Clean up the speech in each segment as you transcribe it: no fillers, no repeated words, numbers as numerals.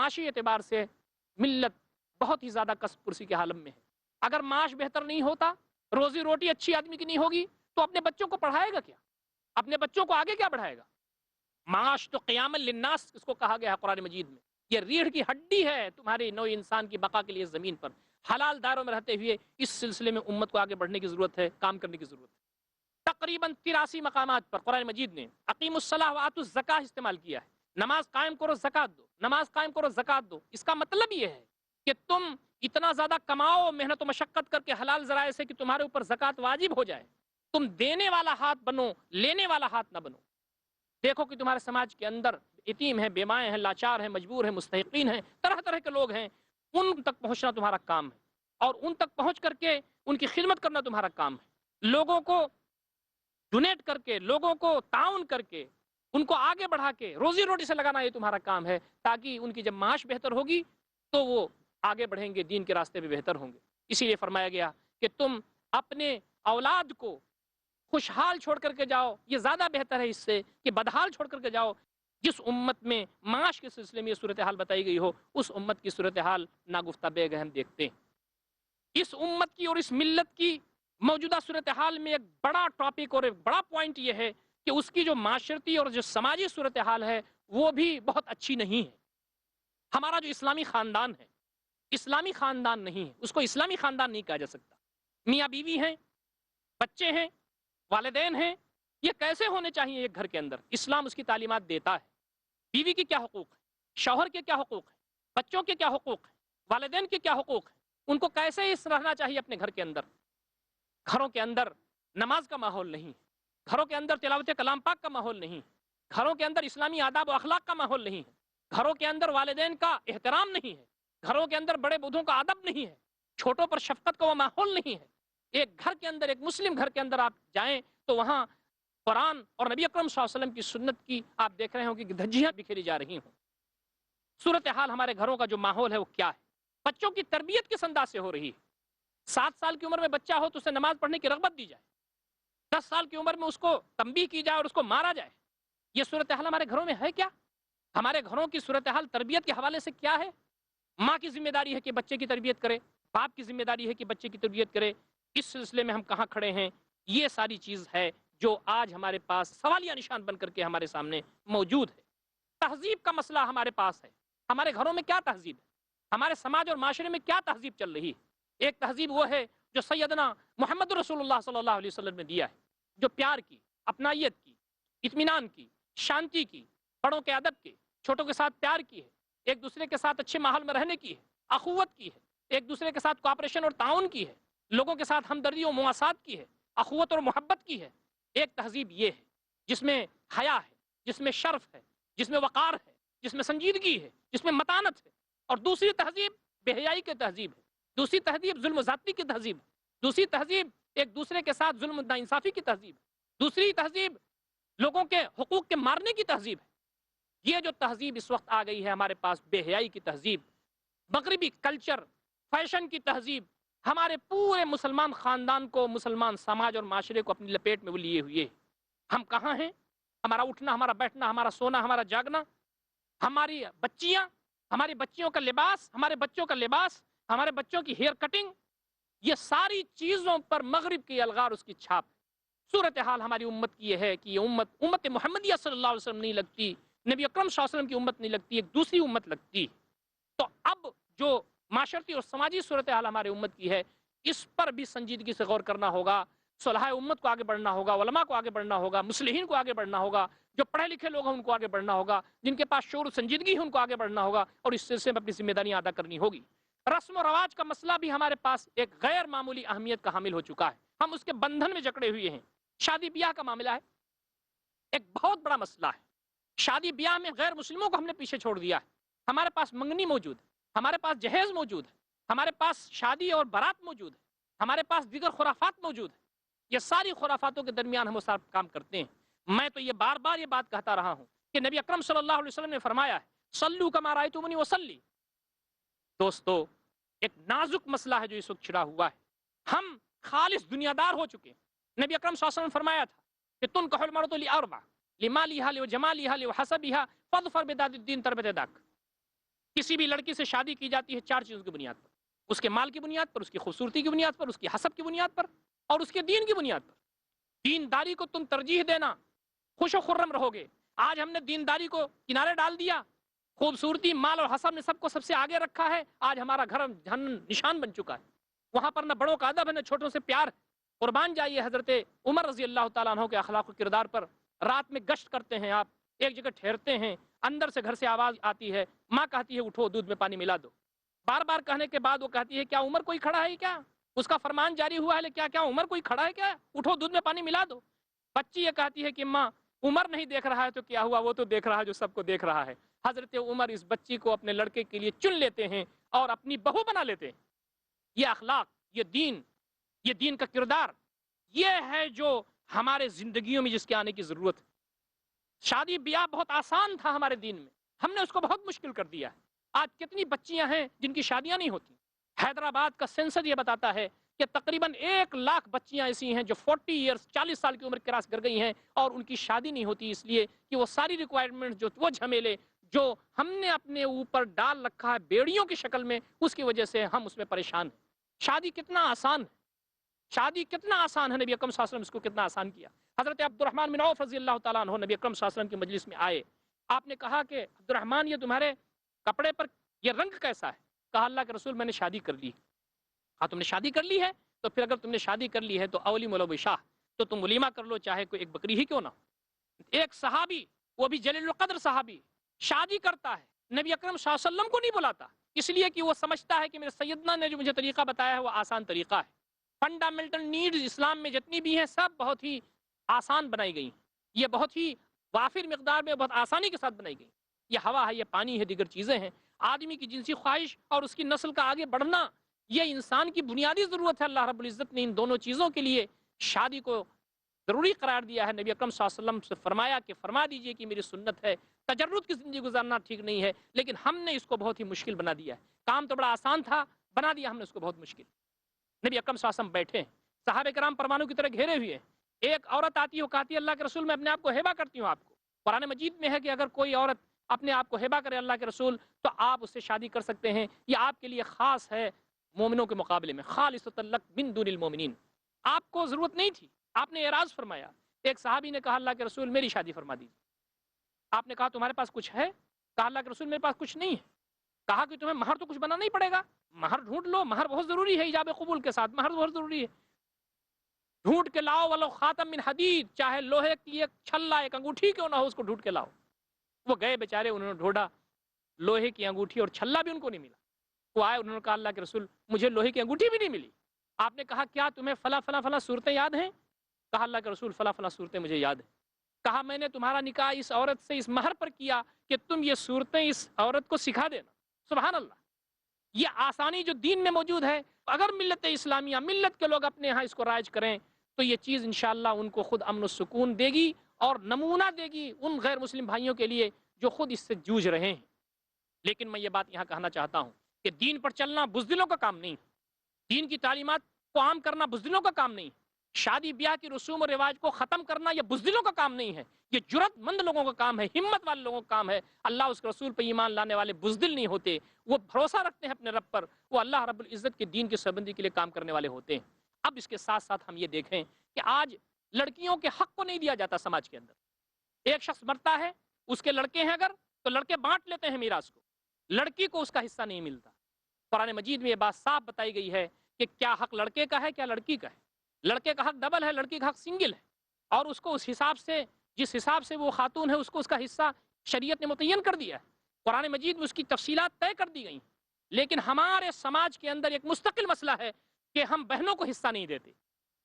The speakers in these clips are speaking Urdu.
معاشی اعتبار سے ملت بہت ہی زیادہ کسب پرسی کے عالم میں ہے۔ اگر معاش بہتر نہیں ہوتا، روزی روٹی اچھی آدمی کی نہیں ہوگی، تو اپنے بچوں کو پڑھائے گا کیا؟ اپنے بچوں کو آگے کیا بڑھائے گا؟ معاش تو قیام للناس اس کو کہا گیا ہے قرآن مجید میں، یہ ریڑھ کی ہڈی ہے تمہاری نوع انسان کی بقا کے لیے زمین پر۔ حلال دائروں میں رہتے ہوئے اس سلسلے میں امت کو آگے بڑھنے کی ضرورت ہے، کام کرنے کی ضرورت ہے۔ تقریباً 83 مقامات پر قرآن مجید نے اقیم الصلاۃ وآتوا الزکاۃ استعمال کیا ہے۔ نماز قائم کرو، زکات دو، نماز قائم کرو، زکات دو۔ اس کا مطلب یہ ہے کہ تم اتنا زیادہ کماؤ محنت و مشقت کر کے حلال ذرائع سے کہ تمہارے اوپر زکات واجب ہو جائے۔ تم دینے والا ہاتھ بنو، لینے والا ہاتھ نہ بنو۔ دیکھو کہ تمہارے سماج کے اندر یتیم ہیں، بیمائیں ہیں، لاچار ہیں، مجبور ہیں، مستحقین ہیں، طرح طرح کے لوگ ہیں، ان تک پہنچنا تمہارا کام ہے، اور ان تک پہنچ کر کے ان کی خدمت کرنا تمہارا کام ہے۔ لوگوں کو ڈونیٹ کر کے، لوگوں کو تعاون کر کے، ان کو آگے بڑھا کے روزی روٹی سے لگانا یہ تمہارا کام ہے، تاکہ ان کی جب معاش بہتر ہوگی تو وہ آگے بڑھیں گے، دین کے راستے پہ بہتر ہوں گے۔ اسی لیے فرمایا گیا کہ تم اپنے اولاد کو خوشحال چھوڑ کر کے جاؤ، یہ زیادہ بہتر ہے اس سے کہ بدحال چھوڑ کر کے جاؤ۔ جس امت میں معاش کے سلسلے میں یہ صورتحال بتائی گئی ہو، اس امت کی صورتحال ناگفتہ بے گہ ہم دیکھتے ہیں۔ اس امت کی اور اس ملت کی موجودہ صورتحال میں ایک بڑا ٹاپک اور ایک بڑا پوائنٹ یہ ہے کہ اس کی جو معاشرتی اور جو سماجی صورتحال ہے وہ بھی بہت اچھی نہیں ہے۔ ہمارا جو اسلامی خاندان ہے، اسلامی خاندان نہیں ہے، اس کو اسلامی خاندان نہیں کہا جا سکتا۔ میاں بیوی ہیں، بچے ہیں، والدین ہیں، یہ کیسے ہونے چاہیے ایک گھر کے اندر؟ اسلام اس کی تعلیمات دیتا ہے۔ بیوی کے کیا حقوق ہیں، شوہر کے کیا حقوق ہیں، بچوں کے کیا حقوق ہیں، والدین کے کیا حقوق ہیں، ان کو کیسے اس رہنا چاہیے اپنے گھر کے اندر۔ گھروں کے اندر نماز کا ماحول نہیں ہے، گھروں کے اندر تلاوت کلام پاک کا ماحول نہیں ہے، گھروں کے اندر اسلامی آداب و اخلاق کا ماحول نہیں ہے، گھروں کے اندر والدین کا احترام نہیں ہے، گھروں کے اندر بڑے بوڑھوں کا ادب نہیں ہے، چھوٹوں پر شفقت کا وہ ماحول نہیں ہے۔ ایک گھر کے اندر، ایک مسلم گھر کے اندر آپ جائیں تو وہاں قرآن اور نبی اکرم صلی اللہ علیہ وسلم کی سنت کی آپ دیکھ رہے ہوں کہ دھجیاں بکھیری جا رہی ہوں۔ صورتحال ہمارے گھروں کا جو ماحول ہے وہ کیا ہے؟ بچوں کی تربیت کس انداز سے ہو رہی ہے؟ 7 سال کی عمر میں بچہ ہو تو اسے نماز پڑھنے کی رغبت دی جائے، 10 سال کی عمر میں اس کو تنبیہ کی جائے اور اس کو مارا جائے۔ یہ صورتحال ہمارے گھروں میں ہے کیا؟ ہمارے گھروں کی صورتحال تربیت کے حوالے سے کیا ہے؟ ماں کی ذمہ داری ہے کہ بچے کی تربیت کرے، باپ کی ذمہ داری ہے کہ بچے کی تربیت کرے۔ اس سلسلے میں ہم کہاں کھڑے ہیں؟ یہ ساری چیز ہے جو آج ہمارے پاس سوالیہ نشان بن کر کے ہمارے سامنے موجود ہے۔ تہذیب کا مسئلہ ہمارے پاس ہے۔ ہمارے گھروں میں کیا تہذیب ہے؟ ہمارے سماج اور معاشرے میں کیا تہذیب چل رہی ہے؟ ایک تہذیب وہ ہے جو سیدنا محمد رسول اللہ صلی اللہ علیہ وسلم نے دیا ہے، جو پیار کی، اپنائیت کی، اطمینان کی، شانتی کی، بڑوں کے ادب کے، چھوٹوں کے ساتھ پیار کی ہے، ایک دوسرے کے ساتھ اچھے ماحول میں رہنے کی ہے، اخوت کی ہے، ایک دوسرے کے ساتھ کوآپریشن اور تعاون کی ہے، لوگوں کے ساتھ ہمدردی و مواسات کی ہے، اخوت اور محبت کی ہے۔ ایک تہذیب یہ ہے جس میں حیا ہے، جس میں شرف ہے، جس میں وقار ہے، جس میں سنجیدگی ہے، جس میں متانت ہے۔ اور دوسری تہذیب بے حیائی کی تہذیب ہے، دوسری تہذیب ظلم و زیادتی کی تہذیب ہے، دوسری تہذیب ایک دوسرے کے ساتھ ظلم و ناانصافی کی تہذیب ہے، دوسری تہذیب لوگوں کے حقوق کے مارنے کی تہذیب ہے۔ یہ جو تہذیب اس وقت آ گئی ہے ہمارے پاس، بے حیائی کی تہذیب، مغربی کلچر، فیشن کی تہذیب، ہمارے پورے مسلمان خاندان کو، مسلمان سماج اور معاشرے کو اپنی لپیٹ میں وہ لیے ہوئے۔ ہم کہاں ہیں؟ ہمارا اٹھنا، ہمارا بیٹھنا، ہمارا سونا، ہمارا جاگنا، ہماری بچیاں، ہماری بچیوں کا لباس، ہمارے بچوں کا لباس، ہمارے بچوں کی ہیئر کٹنگ، یہ ساری چیزوں پر مغرب کی الغار، اس کی چھاپ۔ صورتحال ہماری امت کی یہ ہے کہ یہ امت محمدیہ صلی اللہ علیہ وسلم نہیں لگتی، نبی اکرم صلی اللہ علیہ وسلم کی امت نہیں لگتی، ایک دوسری امت لگتی۔ تو اب جو معاشرتی اور سماجی صورتحال ہمارے امت کی ہے، اس پر بھی سنجیدگی سے غور کرنا ہوگا۔ صلحاء امت کو آگے بڑھنا ہوگا، علماء کو آگے بڑھنا ہوگا، مصلحین کو آگے بڑھنا ہوگا، جو پڑھے لکھے لوگ ہیں ان کو آگے بڑھنا ہوگا، جن کے پاس شعور و سنجیدگی ہے ان کو آگے بڑھنا ہوگا، اور اس سلسلے میں اپنی ذمہ داریاں ادا کرنی ہوگی۔ رسم و رواج کا مسئلہ بھی ہمارے پاس ایک غیر معمولی اہمیت کا حامل ہو چکا ہے، ہم اس کے بندھن میں جکڑے ہوئے ہیں۔ شادی بیاہ کا معاملہ ہے، ایک بہت بڑا مسئلہ ہے۔ شادی بیاہ میں غیر مسلموں کو ہم نے پیچھے چھوڑ دیا ہے۔ ہمارے پاس منگنی موجود ہے، ہمارے پاس جہیز موجود ہے، ہمارے پاس شادی اور بارات موجود ہے، ہمارے پاس دیگر خرافات موجود ہے۔ یہ ساری خرافاتوں کے درمیان ہم وہ سارا کام کرتے ہیں۔ میں تو یہ بار بار یہ بات کہتا رہا ہوں کہ نبی اکرم صلی اللہ علیہ وسلم نے فرمایا ہے، صلو کما رأیتمونی وصلی۔ دوستو، ایک نازک مسئلہ ہے جو اس وقت چھڑا ہوا ہے۔ ہم خالص دنیا دار ہو چکے ہیں۔ نبی اکرم صلی اللہ علیہ وسلم نے فرمایا تھا کہ تنکح المرأة لأربع، لمالها لجمالها لحسبها فاظفر بذات الدین تربت یداک۔ کسی بھی لڑکی سے شادی کی جاتی ہے 4 چیزوں کی بنیاد پر، اس کے مال کی بنیاد پر، اس کی خوبصورتی کی بنیاد پر، اس کی حسب کی بنیاد پر، اور اس کے دین کی بنیاد پر۔ دینداری کو تم ترجیح دینا، خوش و خرم رہو گے۔ آج ہم نے دینداری کو کنارے ڈال دیا، خوبصورتی، مال اور حسب نے سب کو سب سے آگے رکھا ہے۔ آج ہمارا گھر جہنم نشان بن چکا ہے، وہاں پر نہ بڑوں کا ادب ہے نہ چھوٹوں سے پیار ہے۔ قربان جائیے حضرت عمر رضی اللہ تعالیٰ عنہ کے اخلاق و کردار پر۔ رات میں گشت کرتے ہیں آپ، ایک جگہ ٹھہرتے ہیں، اندر سے گھر سے آواز آتی ہے، ماں کہتی ہے اٹھو دودھ میں پانی ملا دو۔ بار بار کہنے کے بعد وہ کہتی ہے کیا عمر کوئی کھڑا ہے کیا؟ اس کا فرمان جاری ہوا ہے لیکن کیا عمر کوئی کھڑا ہے کیا؟ اٹھو دودھ میں پانی ملا دو۔ بچی یہ کہتی ہے کہ ماں عمر نہیں دیکھ رہا ہے تو کیا ہوا، وہ تو دیکھ رہا ہے جو سب کو دیکھ رہا ہے۔ حضرت عمر اس بچی کو اپنے لڑکے کے لیے چن لیتے ہیں اور اپنی بہو بنا لیتے ہیں۔ یہ اخلاق، یہ دین کا کردار، یہ ہے جو ہمارے زندگیوں میں جس کے آنے کی ضرورت ہے۔ شادی بیاہ بہت آسان تھا ہمارے دین میں، ہم نے اس کو بہت مشکل کر دیا ہے۔ آج کتنی بچیاں ہیں جن کی شادیاں نہیں ہوتی۔ حیدرآباد کا سینسس یہ بتاتا ہے کہ تقریباً 1 لاکھ بچیاں ایسی ہیں جو 40 سال کی عمر کراس کر گئی ہیں اور ان کی شادی نہیں ہوتی، اس لیے کہ وہ ساری ریکوائرمنٹ، جو وہ جھمیلے جو ہم نے اپنے اوپر ڈال رکھا ہے بیڑیوں کی شکل میں، اس کی وجہ سے ہم اس میں پریشان ہیں۔ شادی کتنا آسان ہے، شادی کتنا آسان ہے، نبی اکرم صلی اللہ علیہ وسلم اس کو کتنا آسان کیا۔ حضرت عبد الرحمن بن عوف رضی اللہ تعالیٰ عنہ نبی اکرم صلی اللہ علیہ وسلم کی مجلس میں آئے۔ آپ نے کہا کہ عبد الرحمن یہ تمہارے کپڑے پر یہ رنگ کیسا ہے؟ کہا اللہ کے رسول میں نے شادی کر لی۔ کہا تم نے شادی کر لی ہے تو پھر اگر تم نے شادی کر لی ہے تو اولی مولو شاہ، تو تم ولیمہ کر لو، چاہے کوئی ایک بکری ہی کیوں نہ ہو۔ ایک صحابی، وہ بھی جلیل القدر صحابی، شادی کرتا ہے، نبی اکرم صلی اللہ علیہ وسلم کو نہیں بلاتا، اس لیے کہ وہ سمجھتا ہے کہ میرے سیدنا نے جو مجھے طریقہ بتایا ہے وہ آسان طریقہ ہے۔ فنڈامنٹل نیڈز اسلام میں جتنی بھی ہیں سب بہت ہی آسان بنائی گئی، یہ بہت ہی وافر مقدار میں بہت آسانی کے ساتھ بنائی گئی۔ یہ ہوا ہے، یہ پانی ہے، دیگر چیزیں ہیں۔ آدمی کی جنسی خواہش اور اس کی نسل کا آگے بڑھنا، یہ انسان کی بنیادی ضرورت ہے۔ اللہ رب العزت نے ان دونوں چیزوں کے لیے شادی کو ضروری قرار دیا ہے۔ نبی اکرم صلی اللہ علیہ وسلم سے فرمایا کہ فرما دیجئے کہ میری سنت ہے۔ تجرد کی زندگی گزارنا ٹھیک نہیں ہے، لیکن ہم نے اس کو بہت ہی مشکل بنا دیا ہے۔ کام تو بڑا آسان تھا، بنا دیا ہم نے اس کو بہت مشکل۔ نبی اکرم صلی اللہ علیہ وسلم بیٹھے ہیں، صحابہ کرام پروانوں کی طرح گھیرے ہوئے ہیں۔ ایک عورت آتی ہے، وہ کہتی ہے اللہ کے رسول میں اپنے آپ کو ہیبہ کرتی ہوں آپ کو۔ قرآن مجید میں ہے کہ اگر کوئی عورت اپنے آپ کو ہیبہ کرے اللہ کے رسول تو آپ اس سے شادی کر سکتے ہیں، یہ آپ کے لیے خاص ہے مومنوں کے مقابلے میں، خالصۃ لک من دون المومنین۔ آپ کو ضرورت نہیں تھی، آپ نے اعراض فرمایا۔ ایک صحابی نے کہا اللہ کے رسول میری شادی فرما دیجیے۔ آپ نے کہا تمہارے پاس کچھ ہے؟ کہا اللہ کے رسول میرے پاس کچھ نہیں ہے۔ کہا کہ تمہیں مہر تو کچھ بنانا نہیں پڑے گا، مہر ڈھونڈ لو، مہر بہت ضروری ہے، ایجاب قبول کے ساتھ مہر بہت ضروری ہے۔ ڈھونڈ کے لاؤ، ولو خاتم من حدید، چاہے لوہے کی ایک چھلا، ایک انگوٹھی کیوں نہ ہو، اس کو ڈھونڈ کے لاؤ۔ وہ گئے بیچارے، انہوں نے ڈھونڈا، لوہے کی انگوٹھی اور چھلا بھی ان کو نہیں ملا۔ وہ آئے، انہوں نے کہا اللہ کے رسول مجھے لوہے کی انگوٹھی بھی نہیں ملی۔ آپ نے کہا کیا تمہیں فلاں فلاں فلاں صورتیں یاد ہیں؟ کہا اللہ کے رسول فلاں فلاں صورتیں مجھے یاد ہیں۔ کہا میں نے تمہارا نکاح اس عورت سے اس مہر پر کیا کہ تم یہ صورتیں اس عورت کو سکھا دینا۔ سبحان اللہ، یہ آسانی جو دین میں موجود ہے، اگر ملت اسلامیہ، ملت کے لوگ اپنے ہاں اس کو رائج کریں تو یہ چیز انشاءاللہ ان کو خود امن و سکون دے گی اور نمونہ دے گی ان غیر مسلم بھائیوں کے لیے جو خود اس سے جوجھ رہے ہیں۔ لیکن میں یہ بات یہاں کہنا چاہتا ہوں کہ دین پر چلنا بزدلوں کا کام نہیں، دین کی تعلیمات کو عام کرنا بزدلوں کا کام نہیں، شادی بیاہ کی رسوم و رواج کو ختم کرنا یہ بزدلوں کا کام نہیں ہے، یہ جرأت مند لوگوں کا کام ہے، ہمت والے لوگوں کا کام ہے۔ اللہ اس کے رسول پہ ایمان لانے والے بزدل نہیں ہوتے، وہ بھروسہ رکھتے ہیں اپنے رب پر، وہ اللہ رب العزت کے دین کی سربندی کے لیے کام کرنے والے ہوتے ہیں۔ اب اس کے ساتھ ساتھ ہم یہ دیکھیں کہ آج لڑکیوں کے حق کو نہیں دیا جاتا سماج کے اندر۔ ایک شخص مرتا ہے، اس کے لڑکے ہیں اگر تو لڑکے بانٹ لیتے ہیں میراث کو، لڑکی کو اس کا حصہ نہیں ملتا۔ قرآن مجید میں یہ بات صاف بتائی گئی ہے کہ کیا حق لڑکے کا ہے کیا لڑکی کا ہے۔ لڑکے کا حق ڈبل ہے، لڑکی کا حق سنگل ہے، اور اس کو اس حساب سے، جس حساب سے وہ خاتون ہے، اس کو اس کا حصہ شریعت نے متعین کر دیا ہے، قرآن مجید میں اس کی تفصیلات طے کر دی گئی۔ لیکن ہمارے سماج کے اندر ایک مستقل مسئلہ ہے کہ ہم بہنوں کو حصہ نہیں دیتے۔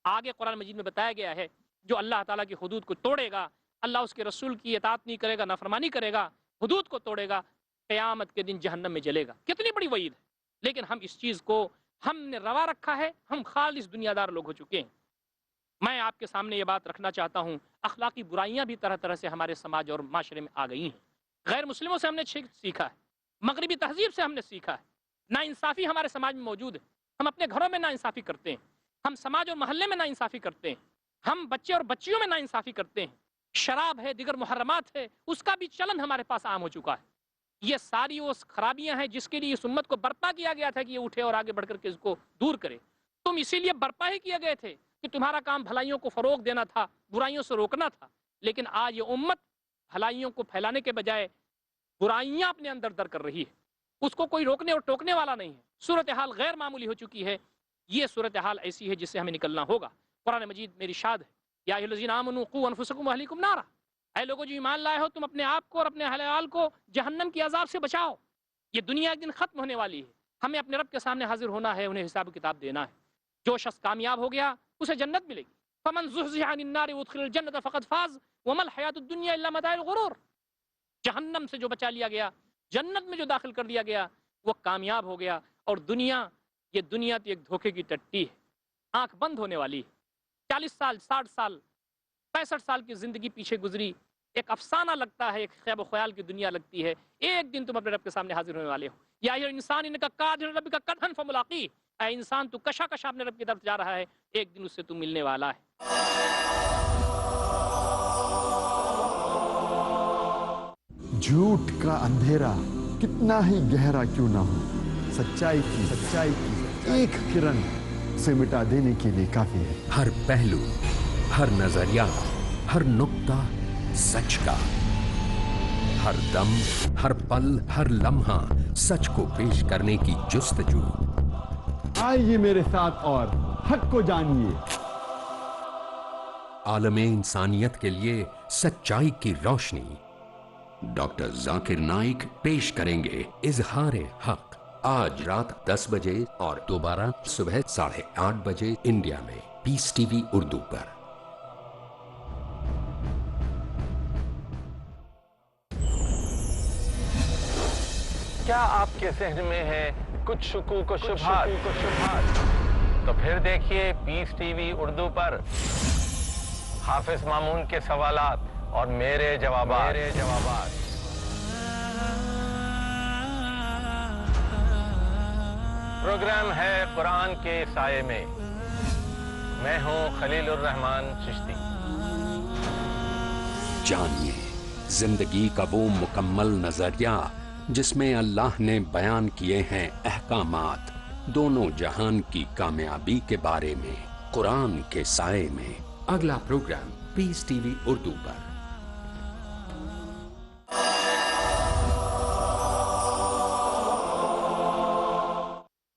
آگے قرآن مجید میں بتایا گیا ہے جو اللہ تعالیٰ کی حدود کو توڑے گا، اللہ اس کے رسول کی اطاعت نہیں کرے گا، نافرمانی کرے گا، حدود کو توڑے گا، قیامت کے دن جہنم میں جلے گا۔ کتنی بڑی وعید ہے، لیکن ہم اس چیز کو ہم نے روا رکھا ہے، ہم خالص دنیا دار لوگ ہو چکے ہیں۔ میں آپ کے سامنے یہ بات رکھنا چاہتا ہوں، اخلاقی برائیاں بھی طرح طرح سے ہمارے سماج اور معاشرے میں آ گئی ہیں۔ غیر مسلموں سے ہم نے سیکھا ہے، مغربی تہذیب سے ہم نے سیکھا ہے، ناانصافی ہمارے سماج میں موجود ہے، ہم اپنے گھروں میں ناانصافی کرتے ہیں، ہم سماج اور محلے میں ناانصافی کرتے ہیں، ہم بچے اور بچیوں میں ناانصافی کرتے ہیں، شراب ہے، دیگر محرمات ہے، اس کا بھی چلن ہمارے پاس عام ہو چکا ہے۔ یہ ساری وہ خرابیاں ہیں جس کے لیے اس امت کو برپا کیا گیا تھا کہ یہ اٹھے اور آگے بڑھ کر کے اس کو دور کرے. تم اسی لیے برپا ہی کیے گئے تھے کہ تمہارا کام بھلائیوں کو فروغ دینا تھا, برائیوں سے روکنا تھا. لیکن آج یہ امت بھلائیوں کو پھیلانے کے بجائے برائیاں اپنے اندر در کر رہی ہے. اس کو کوئی روکنے اور ٹوکنے والا نہیں ہے. صورتحال غیر معمولی ہو چکی ہے. یہ صورتحال ایسی ہے جس سے ہمیں نکلنا ہوگا. قرآن مجید میں ارشاد ہے, یا ایھا الذین آمنوا قوا انفسکم واہلیکم نارا, اے لوگوں جو ایمان لائے ہو تم اپنے آپ کو اور اپنے اہل عیال کو جہنم کی عذاب سے بچاؤ. یہ دنیا ایک دن ختم ہونے والی ہے. ہمیں اپنے رب کے سامنے حاضر ہونا ہے, انہیں حساب کتاب دینا ہے. جو شخص کامیاب ہو گیا اسے جنت ملے گی. فمن زحزح عن النار وادخل الجنۃ فقد فاز وما الحیاۃ الدنیا الا متاع الغرور. جہنم سے جو بچا لیا گیا, جنت میں جو داخل کر دیا گیا, وہ کامیاب ہو گیا. اور دنیا, یہ دنیا تو ایک دھوکے کی ٹٹی ہے, آنکھ بند ہونے والی ہے. 40 سال 60 سال 65 سال کی زندگی پیچھے گزری, ایک افسانہ لگتا ہے, ایک خیال و خیال کی دنیا لگتی ہے. ایک دن تم اپنے رب کے سامنے حاضر ہونے والے ہو. یا ایھا الانسان انک کادح ربک کدحا فملاقیہ, اے انسان تو کشا کشا اپنے رب کی طرف جا رہا ہے, ایک دن اس سے تم ملنے والا ہے. جھوٹ کا اندھیرا کتنا ہی گہرا کیوں نہ ہو, سچائی کی ایک کرن سے مٹا دینے کے لیے کافی ہے. ہر پہلو, ہر نظریہ, ہر نقطہ سچ کا, ہر دم, ہر پل, ہر لمحہ سچ کو پیش کرنے کی جستجو. آئیے میرے ساتھ اور حق کو جانیے. عالم انسانیت کے لیے سچائی کی روشنی. ڈاکٹر ذاکر نائک پیش کریں گے اظہار حق, آج رات 10 بجے اور دوبارہ صبح 8:30 بجے انڈیا میں, پیس ٹی وی اردو پر. کیا آپ کے ذہن میں ہے کچھ شکوک و شبہات؟ تو پھر دیکھیے پیس ٹی وی اردو پر حافظ مامون کے سوالات اور میرے جوابات. پروگرام ہے قرآن کے سائے میں. میں ہوں خلیل الرحمان چشتی. جانیے زندگی کا وہ مکمل نظریہ جس میں اللہ نے بیان کیے ہیں احکامات, دونوں جہان کی کامیابی کے بارے میں, قرآن کے سائے میں. اگلا پروگرام پیس ٹی وی اردو پر.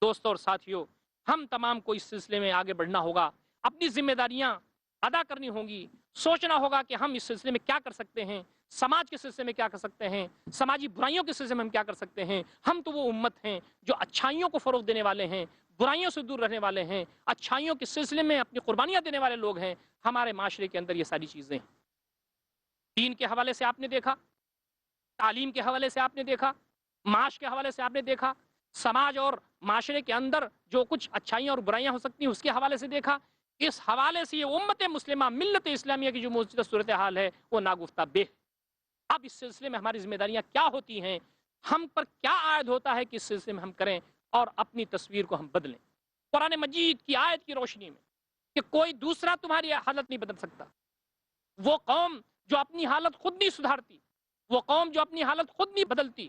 دوستوں اور ساتھیوں, ہم تمام کو اس سلسلے میں آگے بڑھنا ہوگا, اپنی ذمہ داریاں ادا کرنی ہوں گی, سوچنا ہوگا کہ ہم اس سلسلے میں کیا کر سکتے ہیں, سماج کے سلسلے میں کیا کر سکتے ہیں, سماجی برائیوں کے سلسلے میں ہم کیا کر سکتے ہیں. ہم تو وہ امت ہیں جو اچھائیوں کو فروغ دینے والے ہیں, برائیوں سے دور رہنے والے ہیں, اچھائیوں کے سلسلے میں اپنی قربانیاں دینے والے لوگ ہیں. ہمارے معاشرے کے اندر یہ ساری چیزیں ہیں. دین کے حوالے سے آپ نے دیکھا, تعلیم کے حوالے سے آپ نے دیکھا, معاش کے حوالے سے آپ نے دیکھا, سماج اور معاشرے کے اندر جو کچھ اچھائیاں اور برائیاں ہو سکتی ہیں اس کے حوالے سے دیکھا. اس حوالے سے یہ امت مسلمہ, ملت اسلامیہ کی جو موجودہ صورتحال ہے وہ ناگفتہ بے. اب اس سلسلے میں ہماری ذمہ داریاں کیا ہوتی ہیں, ہم پر کیا عائد ہوتا ہے کہ اس سلسلے میں ہم کریں اور اپنی تصویر کو ہم بدلیں. قرآن مجید کی آیت کی روشنی میں کہ کوئی دوسرا تمہاری حالت نہیں بدل سکتا. وہ قوم جو اپنی حالت خود نہیں سدھارتی, وہ قوم جو اپنی حالت خود نہیں بدلتی,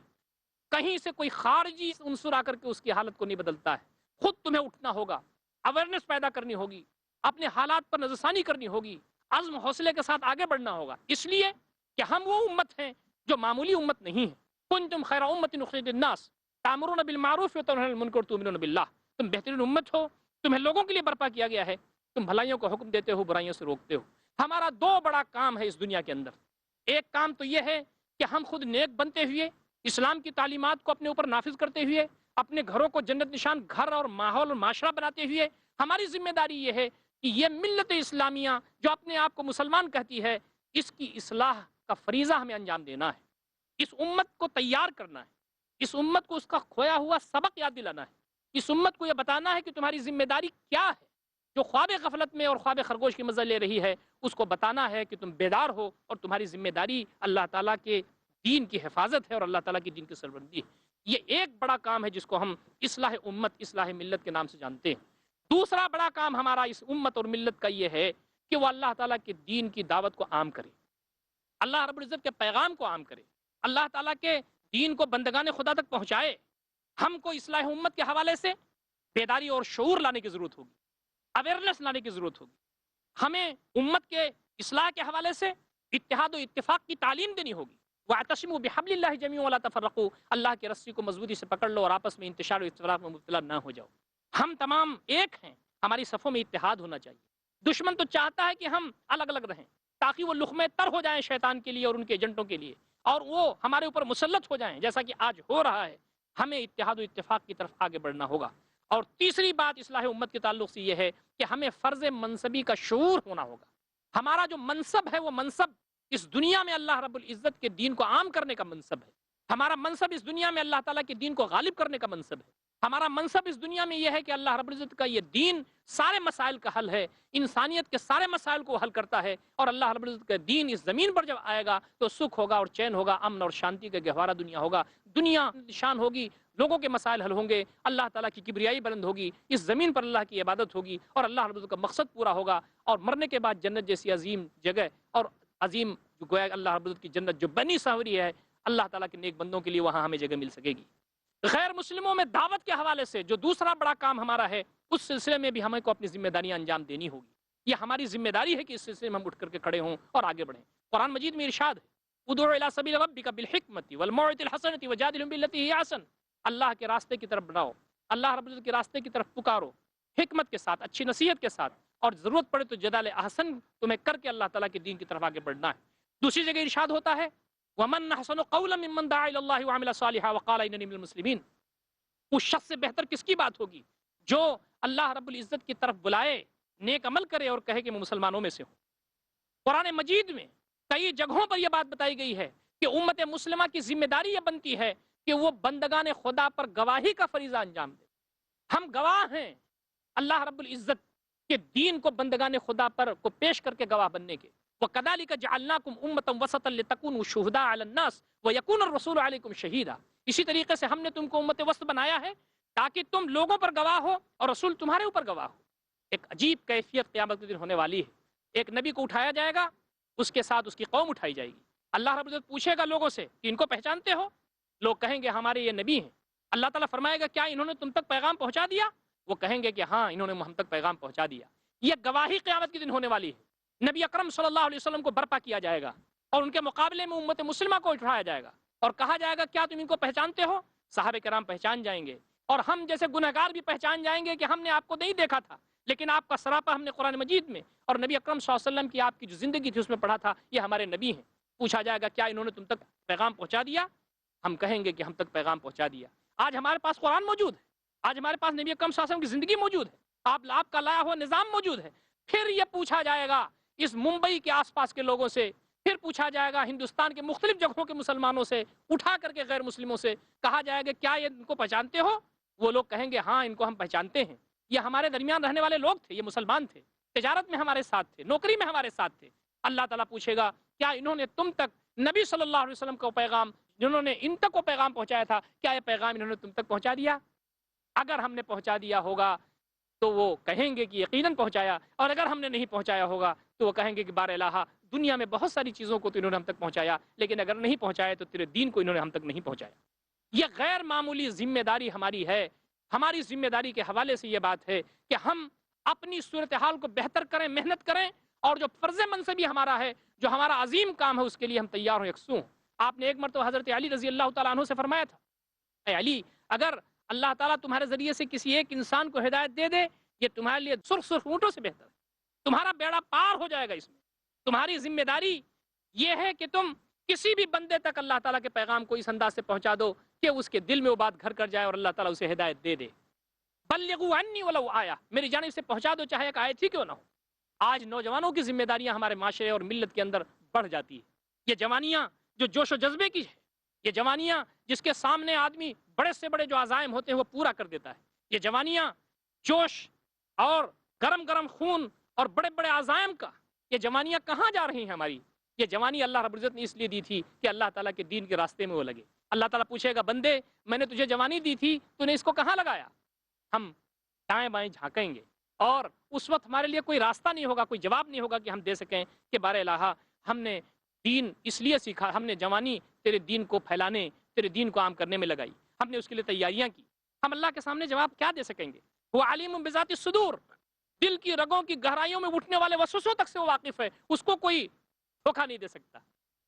کہیں سے کوئی خارجی عنصر آ کر کے اس کی حالت کو نہیں بدلتا ہے. خود تمہیں اٹھنا ہوگا, اویئرنیس پیدا کرنی ہوگی, اپنے حالات پر نظرثانی کرنی ہوگی, عزم حوصلے کے ساتھ آگے بڑھنا ہوگا. اس لیے کہ ہم وہ امت ہیں جو معمولی امت نہیں ہے. کنتم خیر امت اخرجت للناس تأمرون بالمعروف وتنهون عن المنکر وتؤمنون باللہ. تم بہترین امت ہو, تمہیں لوگوں کے لیے برپا کیا گیا ہے, تم بھلائیوں کو حکم دیتے ہو, برائیوں سے روکتے ہو. ہمارا 2 بڑا کام ہے اس دنیا کے اندر. ایک کام تو یہ ہے کہ ہم خود نیک بنتے ہوئے, اسلام کی تعلیمات کو اپنے اوپر نافذ کرتے ہوئے, اپنے گھروں کو جنت نشان گھر اور ماحول اور معاشرہ بناتے ہوئے, ہماری ذمہ داری یہ ہے کہ یہ ملت اسلامیہ جو اپنے آپ کو مسلمان کہتی ہے, اس کی اصلاح کا فریضہ ہمیں انجام دینا ہے. اس امت کو تیار کرنا ہے, اس امت کو اس کا کھویا ہوا سبق یاد دلانا ہے, اس امت کو یہ بتانا ہے کہ تمہاری ذمہ داری کیا ہے. جو خواب غفلت میں اور خواب خرگوش کی مزہ لے رہی ہے, اس کو بتانا ہے کہ تم بیدار ہو اور تمہاری ذمہ داری اللہ تعالیٰ کے دین کی حفاظت ہے اور اللہ تعالیٰ کی دین کی سربلندی ہے. یہ ایک بڑا کام ہے جس کو ہم اصلاح امت, اصلاح ملت کے نام سے جانتے ہیں. دوسرا بڑا کام ہمارا اس امت اور ملت کا یہ ہے کہ وہ اللہ تعالیٰ کے دین کی دعوت کو عام کرے, اللہ رب العزت کے پیغام کو عام کرے, اللہ تعالیٰ کے دین کو بندگان خدا تک پہنچائے، ہم کو اصلاح امت کے حوالے سے بیداری اور شعور لانے کی ضرورت ہوگی، اویئرنیس لانے کی ضرورت ہوگی. ہمیں امت کے اصلاح کے حوالے سے اتحاد و اتفاق کی تعلیم دینی ہوگی. وَاعْتَصِمُوا بِحَبْلِ اللَّهِ جَمِيعًا وَلَا تَفَرَّقُوا، اللہ کی رسی کو مضبوطی سے پکڑ لو اور آپس میں انتشار و افتراق میں مبتلا نہ ہو جاؤ. ہم تمام ایک ہیں، ہماری صفوں میں اتحاد ہونا چاہیے. دشمن تو چاہتا ہے کہ ہم الگ الگ رہیں تاکہ وہ لقمے تر ہو جائیں شیطان کے لیے اور ان کے ایجنٹوں کے لیے، اور وہ ہمارے اوپر مسلط ہو جائیں جیسا کہ آج ہو رہا ہے. ہمیں اتحاد و اتفاق کی طرف آگے بڑھنا ہوگا. اور تیسری بات اصلاح امت کے تعلق سے یہ ہے کہ ہمیں فرض منصبی کا شعور ہونا ہوگا. ہمارا جو منصب ہے وہ منصب اس دنیا میں اللہ رب العزت کے دین کو عام کرنے کا منصب ہے. ہمارا منصب اس دنیا میں اللہ تعالیٰ کے دین کو غالب کرنے کا منصب ہے. ہمارا منصب اس دنیا میں یہ ہے کہ اللہ رب العزت کا یہ دین سارے مسائل کا حل ہے، انسانیت کے سارے مسائل کو حل کرتا ہے. اور اللہ رب العزت کا دین اس زمین پر جب آئے گا تو سکھ ہوگا اور چین ہوگا، امن اور شانتی کا گہوارہ دنیا ہوگا. دنیا نشان ہوگی، لوگوں کے مسائل حل ہوں گے، اللہ تعالیٰ کی کبریائی بلند ہوگی، اس زمین پر اللہ کی عبادت ہوگی اور اللہ رب العزت کا مقصد پورا ہوگا. اور مرنے کے بعد جنت جیسی عظیم جگہ اور عظیم جو گویا اللہ رب العزت کی جنت جو بنی سنوری ہے، اللہ تعالیٰ کے نیک بندوں کے لیے وہاں ہمیں جگہ مل سکے گی. غیر مسلموں میں دعوت کے حوالے سے جو دوسرا بڑا کام ہمارا ہے، اس سلسلے میں بھی ہمیں کو اپنی ذمہ داریاں انجام دینی ہوگی. یہ ہماری ذمہ داری ہے کہ اس سلسلے میں ہم اٹھ کر کے کھڑے ہوں اور آگے بڑھیں. قرآن مجید میں ارشاد ہے، ادعو الی سبیل ربک بالحکمۃ والموعظۃ الحسنۃ وجادلھم باللتی ہی احسن. اللہ کے راستے کی طرف بڑھاؤ، اللہ رب العزت کے راستے کی طرف پکارو، حکمت کے ساتھ، اچھی نصیحت کے ساتھ، اور ضرورت پڑے تو جدال احسن تمہیں کر کے اللہ تعالیٰ کے دین کی طرف آگے بڑھنا ہے. دوسری جگہ ارشاد ہوتا ہے وَمَنْ أَحْسَنُ قَوْلًا مِّمَّنْ دَعَا إِلَى اللَّهِ وَعَمِلَ صَالِحًا وَقَالَ إِنَّنِي مِنَ الْمُسْلِمِينَ. اس شخص سے بہتر کس کی بات ہوگی جو اللہ رب العزت کی طرف بلائے، نیک عمل کرے اور کہے کہ میں مسلمانوں میں سے ہوں. قرآن مجید میں کئی جگہوں پر یہ بات بتائی گئی ہے کہ امت مسلمہ کی ذمہ داری یہ بنتی ہے کہ وہ بندگان خدا پر گواہی کا فریضہ انجام دے. ہم گواہ ہیں اللہ رب العزت کے دین کو بندگان خدا پر کو پیش کر کے گواہ بننے کے. وَكَذَلِكَ جَعَلْنَاكُمْ أُمَّةً وَسَطًا لِتَكُونُوا شُهَدَاءَ عَلَى النَّاسِ وَيَكُونَ الرَّسُولُ عَلَيْكُمْ شَهِيدًا. اسی طریقے سے ہم نے تم کو امت وسط بنایا ہے تاکہ تم لوگوں پر گواہ ہو اور رسول تمہارے اوپر گواہ ہو. ایک عجیب کیفیت قیامت کے دن ہونے والی ہے. ایک نبی کو اٹھایا جائے گا، اس کے ساتھ اس کی قوم اٹھائی جائے گی. اللہ رب العزت پوچھے گا لوگوں سے کہ ان کو پہچانتے ہو؟ لوگ کہیں گے ہمارے یہ نبی ہیں. اللہ تعالیٰ فرمائے گا کیا انہوں نے تم تک پیغام پہنچا دیا؟ وہ کہیں گے کہ ہاں انہوں نے ہم تک پیغام پہنچا دیا. یہ گواہی قیامت کے دن ہونے والی ہے. نبی اکرم صلی اللہ علیہ وسلم کو برپا کیا جائے گا اور ان کے مقابلے میں امت مسلمہ کو اٹھایا جائے گا اور کہا جائے گا کیا تم ان کو پہچانتے ہو؟ صحابہ کرام پہچان جائیں گے اور ہم جیسے گنہگار بھی پہچان جائیں گے کہ ہم نے آپ کو نہیں دیکھا تھا، لیکن آپ کا سراپا ہم نے قرآن مجید میں اور نبی اکرم صلی اللہ علیہ وسلم کی آپ کی جو زندگی تھی اس میں پڑھا تھا، یہ ہمارے نبی ہیں. پوچھا جائے گا کیا انہوں نے تم تک پیغام پہنچا دیا؟ ہم کہیں گے کہ ہم تک پیغام پہنچا دیا. آج ہمارے پاس قرآن موجود ہے، آج ہمارے پاس نبی اکرم صلی اللہ علیہ وسلم کی زندگی موجود ہے، آپ کا لایا ہوا نظام موجود ہے. پھر یہ پوچھا جائے گا اس ممبئی کے آس پاس کے لوگوں سے، پھر پوچھا جائے گا ہندوستان کے مختلف جگہوں کے مسلمانوں سے، اٹھا کر کے غیر مسلموں سے کہا جائے گا کیا یہ ان کو پہچانتے ہو؟ وہ لوگ کہیں گے ہاں ان کو ہم پہچانتے ہیں، یہ ہمارے درمیان رہنے والے لوگ تھے، یہ مسلمان تھے، تجارت میں ہمارے ساتھ تھے، نوکری میں ہمارے ساتھ تھے. اللہ تعالیٰ پوچھے گا کیا انہوں نے تم تک نبی صلی اللہ علیہ وسلم کو پیغام جنہوں نے ان تک کو پیغام پہنچایا تھا، کیا یہ پیغام انہوں نے تم تک پہنچا دیا؟ اگر ہم نے پہنچا دیا ہوگا تو وہ کہیں گے کہ یقیناً پہنچایا، اور اگر ہم نے نہیں پہنچایا ہوگا تو وہ کہیں گے کہ بار الہ دنیا میں بہت ساری چیزوں کو تو انہوں نے ہم تک پہنچایا، لیکن اگر نہیں پہنچایا تو تیرے دین کو انہوں نے ہم تک نہیں پہنچایا. یہ غیر معمولی ذمہ داری ہماری ہے. ہماری ذمہ داری کے حوالے سے یہ بات ہے کہ ہم اپنی صورتحال کو بہتر کریں، محنت کریں، اور جو فرض منصبی ہمارا ہے، جو ہمارا عظیم کام ہے، اس کے لیے ہم تیار ہوں، یکسو ہوں. آپ نے ایک مرتبہ حضرت علی رضی اللہ تعالیٰ عنہ سے فرمایا تھا، اے علی، اگر اللہ تعالیٰ تمہارے ذریعے سے کسی ایک انسان کو ہدایت دے دے، یہ تمہارے لیے سرخ سرخ اونٹوں سے بہتر ہے. تمہارا بیڑا پار ہو جائے گا. اس میں تمہاری ذمہ داری یہ ہے کہ تم کسی بھی بندے تک اللہ تعالیٰ کے پیغام کو اس انداز سے پہنچا دو کہ اس کے دل میں وہ بات گھر کر جائے اور اللہ تعالیٰ اسے ہدایت دے دے. بلغوا عنی ولو آیا، میری جانب سے پہنچا دو چاہے ایک آیت ہی کیوں نہ ہو. آج نوجوانوں کی ذمہ داریاں ہمارے معاشرے اور ملت کے اندر بڑھ جاتی ہے. یہ جوانیاں جو جوش و جذبے کی ہے، یہ جوانیاں جس کے سامنے آدمی بڑے سے بڑے جو عزائم ہوتے ہیں وہ پورا کر دیتا ہے. یہ جوانیاں جوش اور گرم گرم خون اور بڑے بڑے عزائم کا، یہ جوانیاں کہاں جا رہی ہیں ہماری؟ یہ جوانی اللہ رب العزت نے اس لیے دی تھی کہ اللہ تعالیٰ کے دین کے راستے میں وہ لگے. اللہ تعالیٰ پوچھے گا بندے میں نے تجھے جوانی دی تھی، تو نے اس کو کہاں لگایا؟ ہم دائیں بائیں جھانکیں گے اور اس وقت ہمارے لیے کوئی راستہ نہیں ہوگا، کوئی جواب نہیں ہوگا کہ ہم دے سکیں کہ بار الہ ہم نے دین اس لیے سیکھا، ہم نے جوانی تیرے دین کو پھیلانے، تیرے دین کو عام کرنے میں لگائی، ہم نے اس کے لیے تیاریاں کی، ہم اللہ کے سامنے جواب کیا دے سکیں گے؟ وہ علیم بذات الصدور، دل کی رگوں کی گہرائیوں میں اٹھنے والے وسوسوں تک سے وہ واقف ہے، اس کو کوئی دھوکہ نہیں دے سکتا۔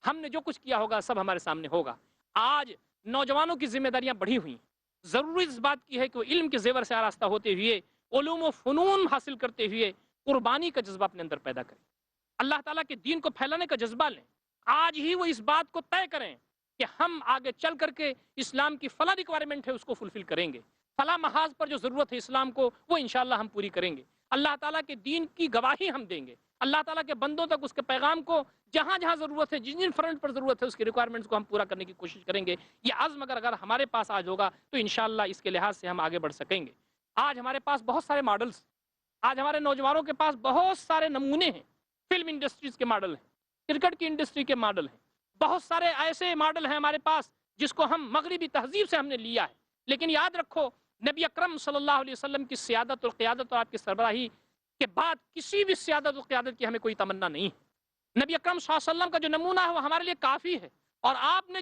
ہم نے جو کچھ کیا ہوگا سب ہمارے سامنے ہوگا۔ آج نوجوانوں کی ذمہ داریاں بڑھی ہوئی ہیں، ضروری اس بات کی ہے کہ وہ علم کے زیور سے آراستہ ہوتے ہوئے، علوم و فنون حاصل کرتے ہوئے قربانی کا جذبہ اپنے اندر پیدا کریں، اللہ تعالیٰ کے دین کو پھیلانے کا جذبہ لیں۔ آج ہی وہ اس بات کو طے کریں کہ ہم آگے چل کر کے اسلام کی فلاں ریکوائرمنٹ ہے اس کو فلفل کریں گے، فلاں محاذ پر جو ضرورت ہے اسلام کو وہ انشاءاللہ ہم پوری کریں گے، اللہ تعالیٰ کے دین کی گواہی ہم دیں گے، اللہ تعالیٰ کے بندوں تک اس کے پیغام کو جہاں جہاں ضرورت ہے، جن جن فرنٹ پر ضرورت ہے، اس کی ریکوائرمنٹس کو ہم پورا کرنے کی کوشش کریں گے۔ یہ عزم اگر ہمارے پاس آج ہوگا تو انشاءاللہ اس کے لحاظ سے ہم آگے بڑھ سکیں گے۔ آج ہمارے پاس بہت سارے ماڈلز، آج ہمارے نوجوانوں کے پاس بہت سارے نمونے ہیں، فلم انڈسٹریز کے ماڈل ہیں، کرکٹ کی انڈسٹری کے ماڈل ہیں، بہت سارے ایسے ماڈل ہیں ہمارے پاس جس کو ہم مغربی تہذیب سے ہم نے لیا ہے، لیکن یاد رکھو نبی اکرم صلی اللہ علیہ وسلم کی سیادت اور قیادت اور آپ کی سربراہی کے بعد کسی بھی سیادت اور قیادت کی ہمیں کوئی تمنا نہیں ہے۔ نبی اکرم صلی اللہ علیہ وسلم کا جو نمونہ ہے وہ ہمارے لیے کافی ہے، اور آپ نے